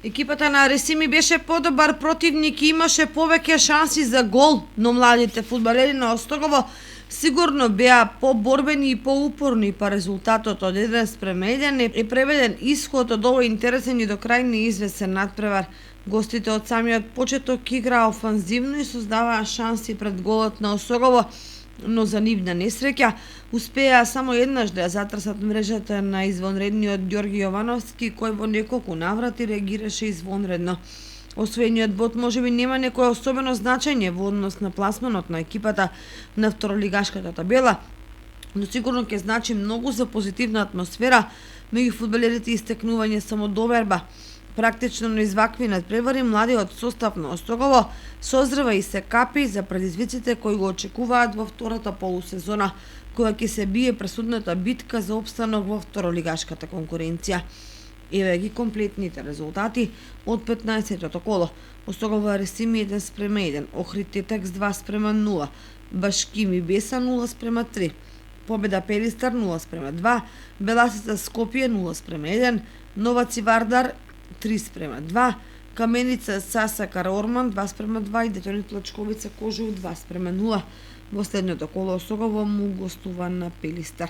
Екипата на Ресими беше подобар противник и имаше повеќе шанси за гол, но младите фудбалери на Остогово сигурно беа поборбени и поупорни, па резултатот од 1:1 е преведен исход од овој интересен и до крај неизвестен надпревар. Гостите од самиот почеток играа офанзивно и создаваа шанси пред голот на Осогово, но за нивна несреќа успеа само еднаш да ја затрсат мрежата на извонредниот Ѓорги Јовановски, кој во неколку наврати реагираше извонредно. Освоениот бод можеби нема некое особено значење во однос на пласманот на екипата на второлигашката табела, но сигурно ќе значи многу за позитивна атмосфера меѓу фудбалерите и истекнување самодоверба. Практично на извакви надпревари младиот состав на Остогово созрева и се капи за предизвиците кои го очекуваат во втората полусезона, која ќе се бие пресудната битка за опстанок во второлигашката конкуренција. Еве ги комплетните резултати од 15-тото коло. Остогово Ресими 1:1, Охрид Тетекс 2:0, Башкими Беса 0:3, Победа Пелистар 0:2, Беласица Скопје 0:1, Новаци Вардар 3:2, Каменица Сасакар Орман 2:2 и Детонит Плачковица Кожув 2:0. Во следното коло Осогово му гостува на Пелистар.